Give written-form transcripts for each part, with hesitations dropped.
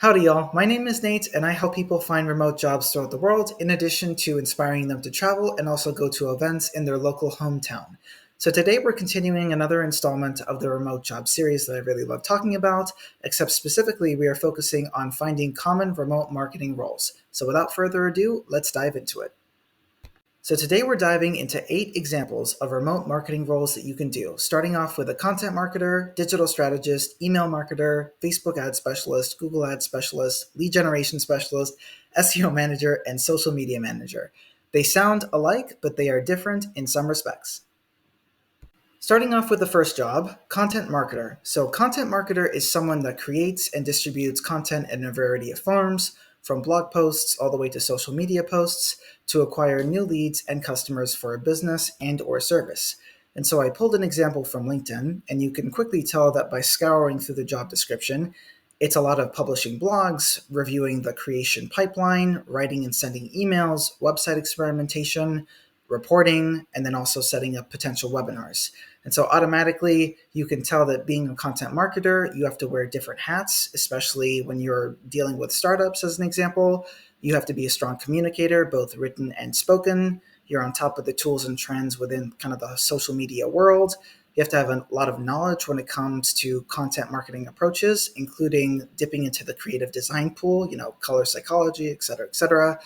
Howdy, y'all. My name is Nate, and I help people find remote jobs throughout the world, in addition to inspiring them to travel and also go to events in their local hometown. So, today we're continuing another installment of the remote job series that I really love talking about, except specifically, we are focusing on finding common remote marketing roles. So, without further ado, let's dive into it. So today we're diving into 8 examples of remote marketing roles that you can do, starting off with a content marketer, digital strategist, email marketer, Facebook ad specialist, Google ad specialist, lead generation specialist, SEO manager, and social media manager. They sound alike, but they are different in some respects. Starting off with the first job, content marketer. So, content marketer is someone that creates and distributes content in a variety of forms, from blog posts all the way to social media posts, to acquire new leads and customers for a business and or service. And so I pulled an example from LinkedIn, and you can quickly tell that by scouring through the job description, it's a lot of publishing blogs, reviewing the creation pipeline, writing and sending emails, website experimentation, reporting, and then also setting up potential webinars. And so automatically you can tell that being a content marketer, you have to wear different hats, especially when you're dealing with startups, as an example. You have to be a strong communicator, both written and spoken. You're on top of the tools and trends within kind of the social media world. You have to have a lot of knowledge when it comes to content marketing approaches, including dipping into the creative design pool, color psychology, et cetera, et cetera.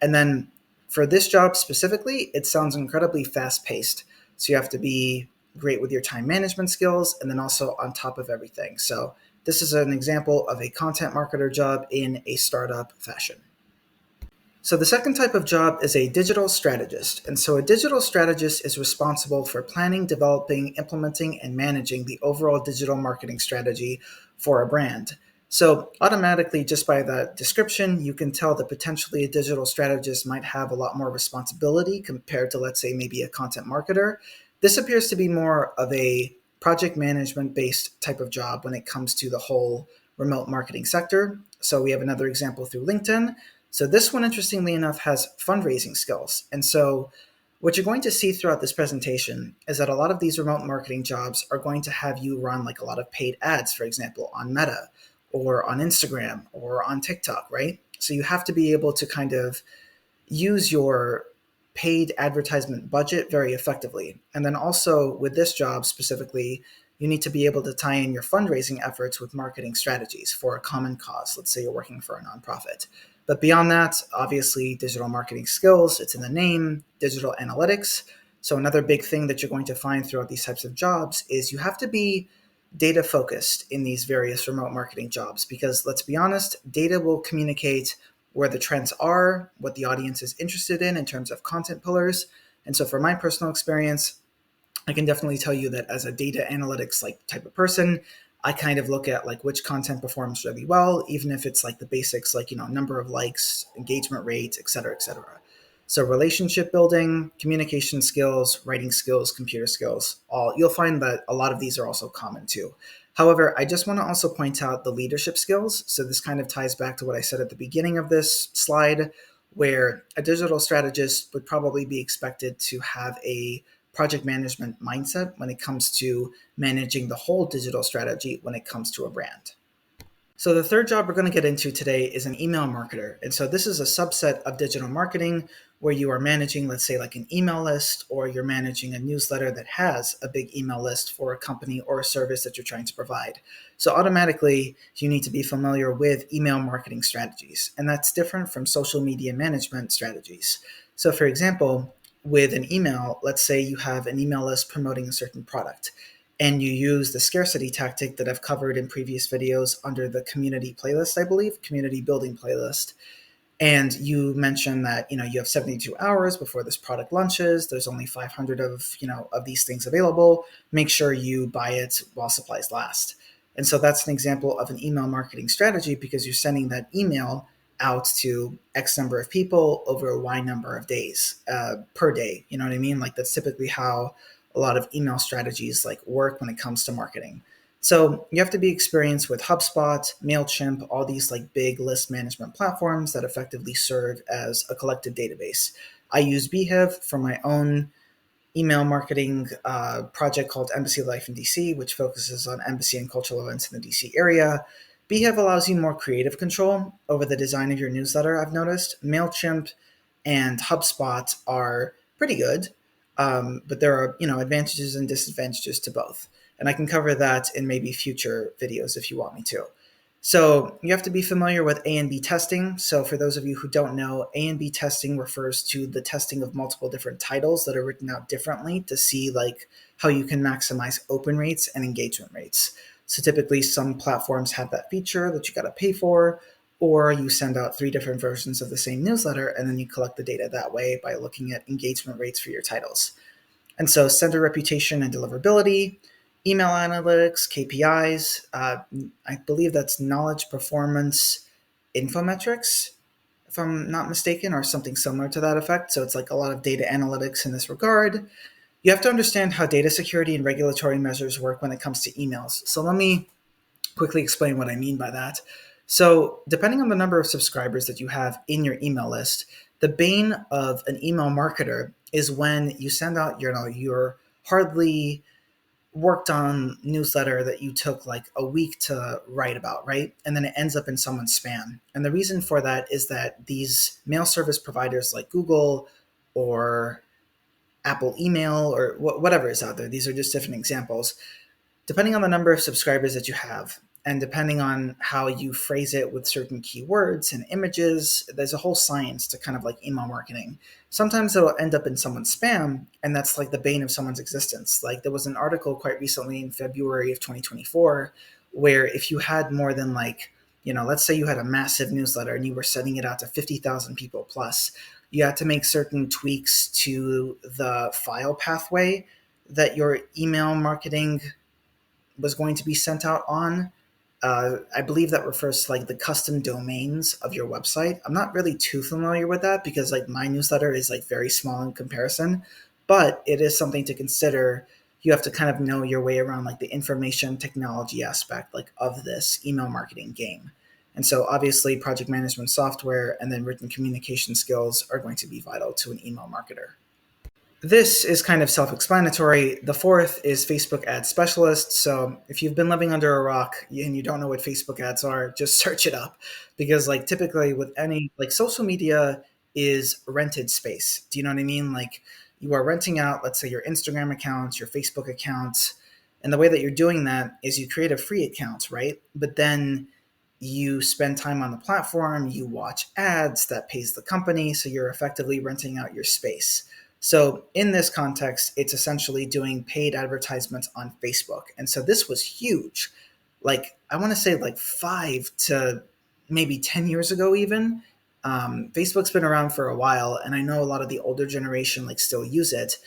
And then for this job specifically, it sounds incredibly fast paced. So you have to be great with your time management skills and then also on top of everything. So this is an example of a content marketer job in a startup fashion. So the second type of job is a digital strategist. And so a digital strategist is responsible for planning, developing, implementing, and managing the overall digital marketing strategy for a brand. So automatically, just by the description, you can tell that potentially a digital strategist might have a lot more responsibility compared to, let's say, maybe a content marketer. This appears to be more of a project management based type of job when it comes to the whole remote marketing sector. So we have another example through LinkedIn. So this one, interestingly enough, has fundraising skills. And so what you're going to see throughout this presentation is that a lot of these remote marketing jobs are going to have you run like a lot of paid ads, for example, on Meta or on Instagram or on TikTok, right? So you have to be able to kind of use your paid advertisement budget very effectively. And then also with this job specifically, you need to be able to tie in your fundraising efforts with marketing strategies for a common cause. Let's say you're working for a nonprofit. But beyond that, obviously, digital marketing skills, it's in the name, digital analytics. So another big thing that you're going to find throughout these types of jobs is you have to be data focused in these various remote marketing jobs, because let's be honest, data will communicate where the trends are, what the audience is interested in terms of content pillars. And so for my personal experience, I can definitely tell you that as a data analytics like type of person, I kind of look at like which content performs really well, even if it's like the basics, like, number of likes, engagement rate, et cetera, et cetera. So relationship building, communication skills, writing skills, computer skills, you'll find that a lot of these are also common too. However, I just want to also point out the leadership skills. So this kind of ties back to what I said at the beginning of this slide, where a digital strategist would probably be expected to have a project management mindset when it comes to managing the whole digital strategy when it comes to a brand. So the third job we're going to get into today is an email marketer. And so this is a subset of digital marketing where you are managing, let's say, like an email list, or you're managing a newsletter that has a big email list for a company or a service that you're trying to provide. So automatically, you need to be familiar with email marketing strategies. And that's different from social media management strategies. So for example, with an email, let's say you have an email list promoting a certain product, and you use the scarcity tactic that I've covered in previous videos under the community playlist, I believe, community building playlist. And you mentioned that, you have 72 hours before this product launches. There's only 500 of these things available. Make sure you buy it while supplies last. And so that's an example of an email marketing strategy, because you're sending that email out to X number of people over a Y number of days per day. You know what I mean? Like that's typically how a lot of email strategies like work when it comes to marketing. So you have to be experienced with HubSpot, MailChimp, all these like big list management platforms that effectively serve as a collective database. I use Beehive for my own email marketing project called Embassy Life in DC, which focuses on embassy and cultural events in the DC area. Beehive allows you more creative control over the design of your newsletter, I've noticed. MailChimp and HubSpot are pretty good, but there are, advantages and disadvantages to both. And I can cover that in maybe future videos if you want me to. So you have to be familiar with A and B testing. So for those of you who don't know, A and B testing refers to the testing of multiple different titles that are written out differently to see like how you can maximize open rates and engagement rates. So typically some platforms have that feature that you got to pay for, or you send out three different versions of the same newsletter and then you collect the data that way by looking at engagement rates for your titles. And so sender reputation and deliverability, email analytics, KPIs, I believe that's knowledge performance infometrics, if I'm not mistaken, or something similar to that effect. So it's like a lot of data analytics in this regard. You have to understand how data security and regulatory measures work when it comes to emails. So let me quickly explain what I mean by that. So, depending on the number of subscribers that you have in your email list, the bane of an email marketer is when you send out your hardly worked on newsletter that you took like a week to write about, right? And then it ends up in someone's spam. And the reason for that is that these mail service providers like Google or Apple email or whatever is out there, these are just different examples, depending on the number of subscribers that you have and depending on how you phrase it with certain keywords and images, there's a whole science to kind of like email marketing. Sometimes it'll end up in someone's spam, and that's like the bane of someone's existence. Like there was an article quite recently in February of 2024 where if you had more than like, let's say you had a massive newsletter and you were sending it out to 50,000 people plus, you had to make certain tweaks to the file pathway that your email marketing was going to be sent out on. I believe that refers to like the custom domains of your website. I'm not really too familiar with that because like my newsletter is like very small in comparison, but it is something to consider. You have to kind of know your way around like the information technology aspect like of this email marketing game. And so obviously project management software and then written communication skills are going to be vital to an email marketer. This is kind of self-explanatory. The fourth is Facebook ad specialist. So if you've been living under a rock and you don't know what Facebook ads are, just search it up because like typically with any like social media is rented space. Do you know what I mean? Like you are renting out, let's say your Instagram accounts, your Facebook accounts, and the way that you're doing that is you create a free account, right? But then you spend time on the platform, you watch ads that pays the company, so you're effectively renting out your space. So in this context, it's essentially doing paid advertisements on Facebook. And so this was huge. Like I want to say like 5 to maybe 10 years ago even. Facebook's been around for a while, and I know a lot of the older generation like still use it.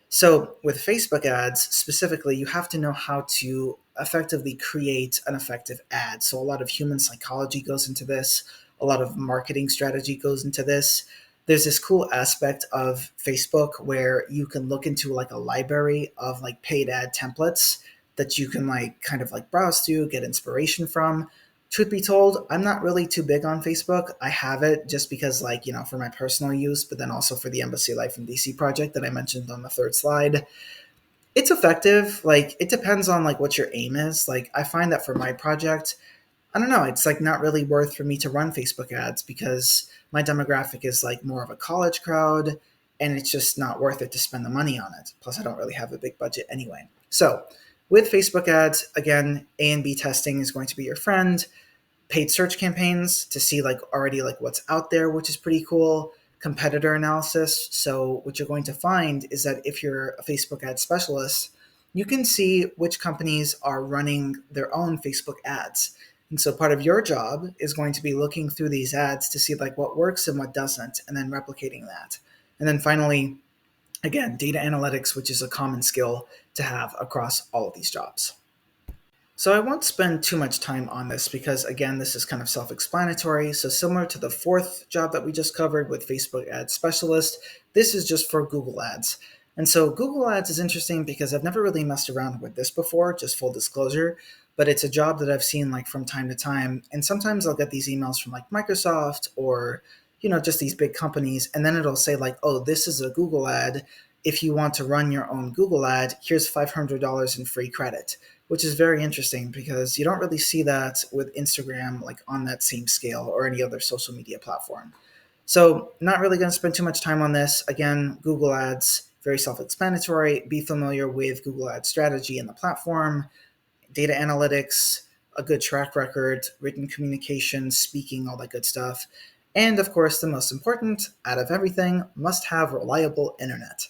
So with Facebook ads specifically, you have to know how to effectively create an effective ad. So a lot of human psychology goes into this, a lot of marketing strategy goes into this. There's this cool aspect of Facebook where you can look into like a library of like paid ad templates that you can like kind of like browse through, get inspiration from. Truth be told, I'm not really too big on Facebook. I have it just because like, for my personal use, but then also for the Embassy Life in DC project that I mentioned on the third slide. It's effective. Like it depends on like what your aim is. Like I find that for my project, I don't know, it's like not really worth for me to run Facebook ads because my demographic is like more of a college crowd and it's just not worth it to spend the money on it. Plus, I don't really have a big budget anyway. So, with Facebook ads, again, A and B testing is going to be your friend. Paid search campaigns to see like already like what's out there, which is pretty cool. Competitor analysis. So, what you're going to find is that if you're a Facebook ad specialist, you can see which companies are running their own Facebook ads. And so part of your job is going to be looking through these ads to see like what works and what doesn't, and then replicating that. And then finally, again, data analytics, which is a common skill to have across all of these jobs. So I won't spend too much time on this because, again, this is kind of self-explanatory. So similar to the fourth job that we just covered with Facebook Ad Specialist, this is just for Google Ads. And so Google Ads is interesting because I've never really messed around with this before, just full disclosure, but it's a job that I've seen like from time to time. And sometimes I'll get these emails from like Microsoft or, just these big companies. And then it'll say like, oh, this is a Google ad. if you want to run your own Google ad, here's $500 in free credit, which is very interesting because you don't really see that with Instagram like on that same scale or any other social media platform. So, not really going to spend too much time on this. Again, Google Ads, very self explanatory. Be familiar with Google Ads strategy and the platform, data analytics, a good track record, written communication, speaking, all that good stuff. And of course, the most important out of everything, must have reliable internet.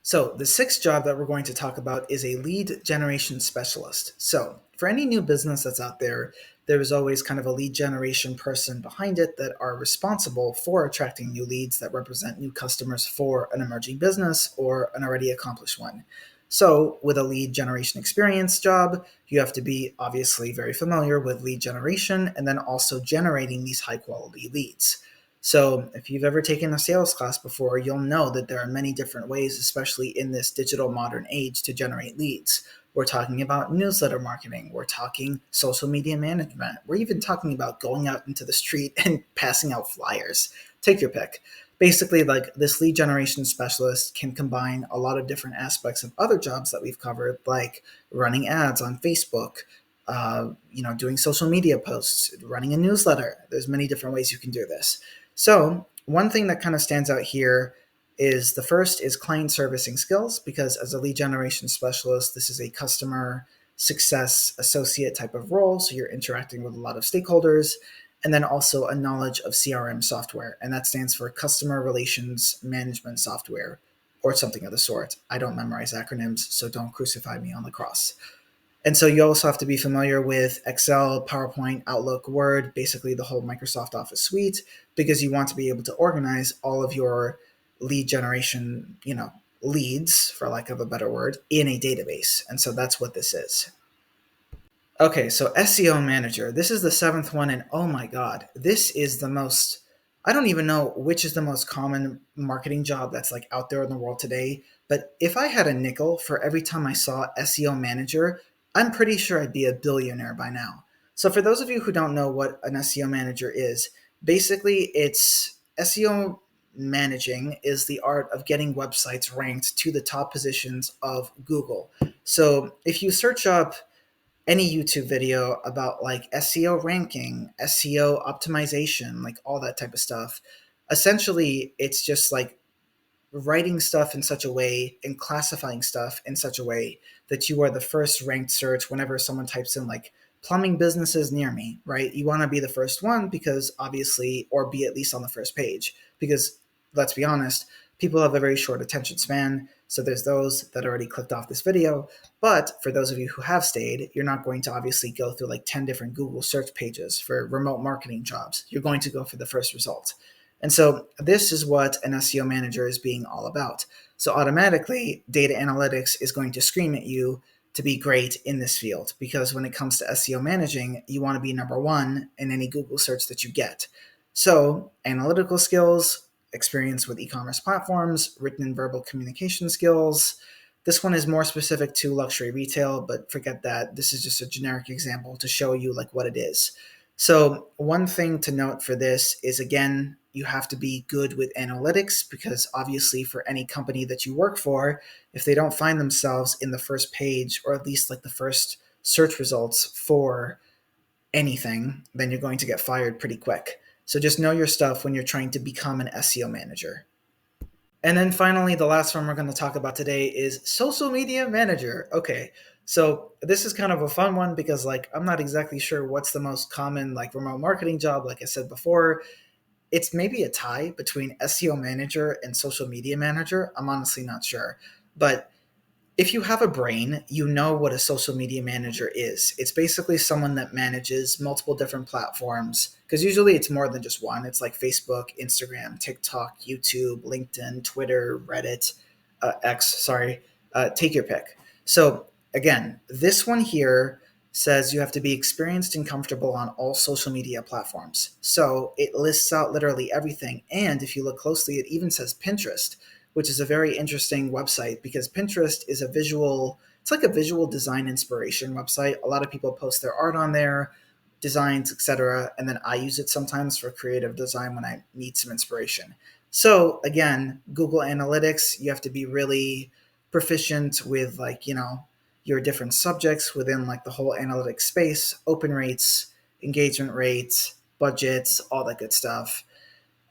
So, the sixth job that we're going to talk about is a lead generation specialist. So, for any new business that's out there, there is always kind of a lead generation person behind it that are responsible for attracting new leads that represent new customers for an emerging business or an already accomplished one. So, with a lead generation experience job, you have to be obviously very familiar with lead generation and then also generating these high quality leads. So, if you've ever taken a sales class before, you'll know that there are many different ways, especially in this digital modern age, to generate leads. We're talking about newsletter marketing, we're talking social media management, we're even talking about going out into the street and passing out flyers. Take your pick. Basically, like this lead generation specialist can combine a lot of different aspects of other jobs that we've covered, like running ads on Facebook, doing social media posts, running a newsletter. There's many different ways you can do this. So, one thing that kind of stands out here is the first is client servicing skills, because as a lead generation specialist, this is a customer success associate type of role. So, you're interacting with a lot of stakeholders, and then also a knowledge of CRM software. And that stands for customer relations management software or something of the sort. I don't memorize acronyms, so don't crucify me on the cross. And so you also have to be familiar with Excel, PowerPoint, Outlook, Word, basically the whole Microsoft Office suite, because you want to be able to organize all of your lead generation, leads, for lack of a better word, in a database. And so that's what this is. Okay, so SEO manager. This is the seventh one, and oh my God, this is the most. I don't even know which is the most common marketing job that's like out there in the world today. But if I had a nickel for every time I saw SEO manager, I'm pretty sure I'd be a billionaire by now. So for those of you who don't know what an SEO manager is, basically it's SEO managing is the art of getting websites ranked to the top positions of Google. So if you search up any YouTube video about like SEO ranking, SEO optimization, like all that type of stuff. Essentially, it's just like writing stuff in such a way and classifying stuff in such a way that you are the first ranked search whenever someone types in like plumbing businesses near me, right? You want to be the first one because obviously, or be at least on the first page, because let's be honest, people have a very short attention span. So there's those that already clicked off this video. But for those of you who have stayed, you're not going to obviously go through like 10 different Google search pages for remote marketing jobs. You're going to go for the first result. And so this is what an SEO manager is being all about. So automatically, data analytics is going to scream at you to be great in this field, because when it comes to SEO managing, you want to be number one in any Google search that you get. So analytical skills, experience with e-commerce platforms, written and verbal communication skills. This one is more specific to luxury retail, but forget that. This is just a generic example to show you like what it is. So one thing to note for this is, again, you have to be good with analytics, because obviously for any company that you work for, if they don't find themselves in the first page or at least like the first search results for anything, then you're going to get fired pretty quick. So just know your stuff when you're trying to become an SEO manager. And then finally, the last one we're going to talk about today is social media manager. Okay, so this is kind of a fun one because like I'm not exactly sure what's the most common like remote marketing job. Like I said before, it's maybe a tie between SEO manager and social media manager. I'm honestly not sure. But if you have a brain, you know what a social media manager is. It's basically someone that manages multiple different platforms, because usually it's more than just one. It's like Facebook, Instagram, TikTok, YouTube, LinkedIn, Twitter, Reddit, X, sorry, take your pick. So again, this one here says you have to be experienced and comfortable on all social media platforms. So it lists out literally everything. And if you look closely, it even says Pinterest, which is a very interesting website, because Pinterest is it's like a visual design inspiration website. A lot of people post their art on there, designs, etc. And then I use it sometimes for creative design when I need some inspiration. So again, Google Analytics, you have to be really proficient with like, your different subjects within like the whole analytics space, open rates, engagement rates, budgets, all that good stuff.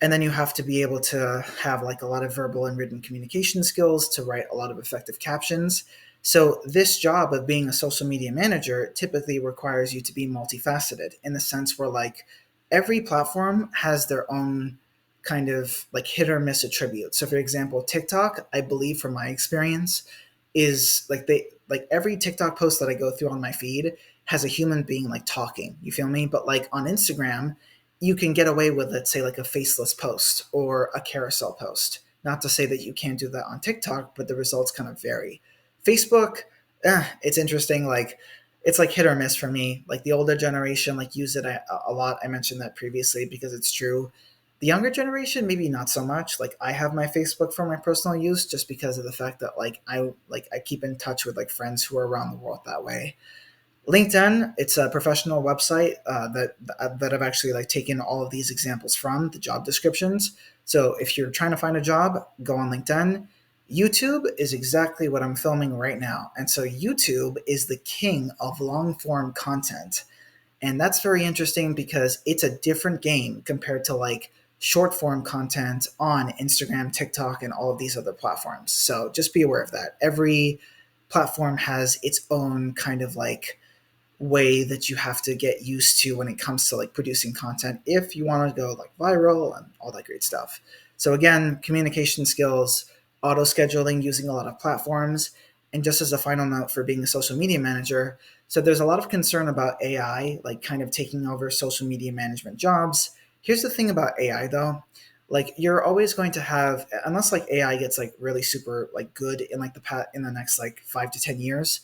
And then you have to be able to have like a lot of verbal and written communication skills to write a lot of effective captions. So this job of being a social media manager typically requires you to be multifaceted in the sense where like every platform has their own kind of like hit or miss attribute. So for example, TikTok, I believe from my experience, is like every TikTok post that I go through on my feed has a human being like talking. You feel me? But like on Instagram, you can get away with, let's say, like a faceless post or a carousel post. Not to say that you can't do that on TikTok, but the results kind of vary. Facebook, it's interesting. Like, it's like hit or miss for me. Like the older generation, like use it a lot. I mentioned that previously because it's true. The younger generation, maybe not so much. Like I have my Facebook for my personal use, just because of the fact that I keep in touch with like friends who are around the world that way. LinkedIn, it's a professional website that I've actually like taken all of these examples from the job descriptions. So if you're trying to find a job, go on LinkedIn. YouTube is exactly what I'm filming right now, and so YouTube is the king of long form content, and that's very interesting because it's a different game compared to like short form content on Instagram, TikTok, and all of these other platforms. So just be aware of that. Every platform has its own kind of like way that you have to get used to when it comes to like producing content if you want to go like viral and all that great stuff. So again, communication skills, auto scheduling using a lot of platforms, and just as a final note for being a social media manager, so there's a lot of concern about AI like kind of taking over social media management jobs. Here's the thing about AI though, like you're always going to have, unless like AI gets like really super like good in like in the next like 5 to 10 years,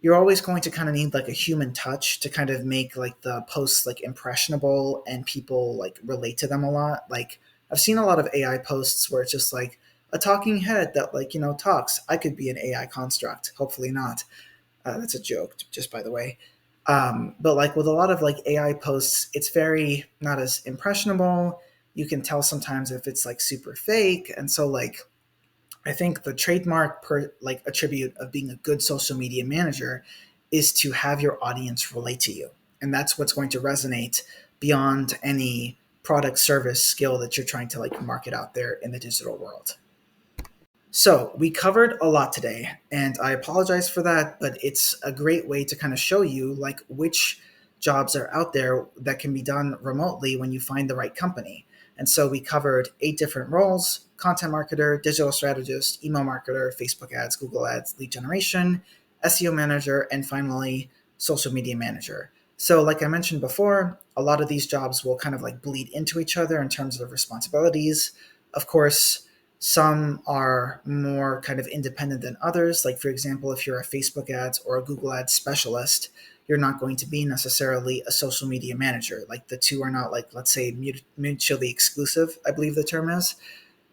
you're always going to kind of need like a human touch to kind of make like the posts like impressionable and people like relate to them a lot. Like I've seen a lot of AI posts where it's just like a talking head that like talks. I could be an AI construct. Hopefully not. That's a joke, just by the way. But like with a lot of like AI posts, it's very not as impressionable. You can tell sometimes if it's like super fake, and so like I think the trademark per like attribute of being a good social media manager is to have your audience relate to you. And that's what's going to resonate beyond any product service skill that you're trying to like market out there in the digital world. So we covered a lot today, and I apologize for that, but it's a great way to kind of show you like which jobs are out there that can be done remotely when you find the right company. And so we covered 8 different roles: content marketer, digital strategist, email marketer, Facebook ads, Google ads, lead generation, SEO manager, and finally, social media manager. So, like I mentioned before, a lot of these jobs will kind of like bleed into each other in terms of responsibilities. Of course, some are more kind of independent than others. Like, for example, if you're a Facebook ads or a Google ads specialist, you're not going to be necessarily a social media manager. Like, the two are not, like, let's say, mutually exclusive, I believe the term is.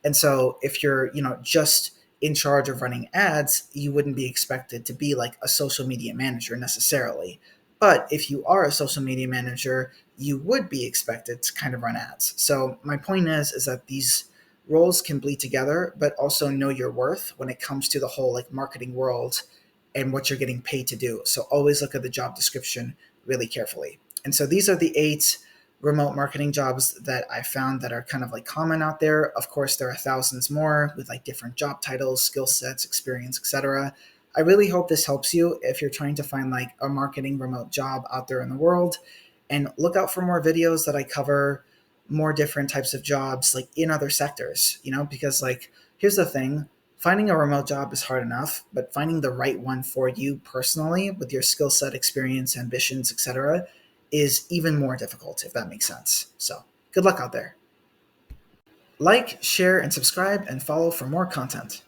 And so if you're, just in charge of running ads, you wouldn't be expected to be like a social media manager necessarily. But if you are a social media manager, you would be expected to kind of run ads. So my point is that these roles can bleed together, but also know your worth when it comes to the whole like marketing world and what you're getting paid to do. So always look at the job description really carefully. And so these are the 8 remote marketing jobs that I found that are kind of like common out there. Of course, there are thousands more with like different job titles, skill sets, experience, etc. I really hope this helps you if you're trying to find like a marketing remote job out there in the world. And look out for more videos that I cover more different types of jobs like in other sectors, because like here's the thing, finding a remote job is hard enough, but finding the right one for you personally with your skill set, experience, ambitions, etc is even more difficult, if that makes sense. So good luck out there. Like, share, and subscribe, and follow for more content.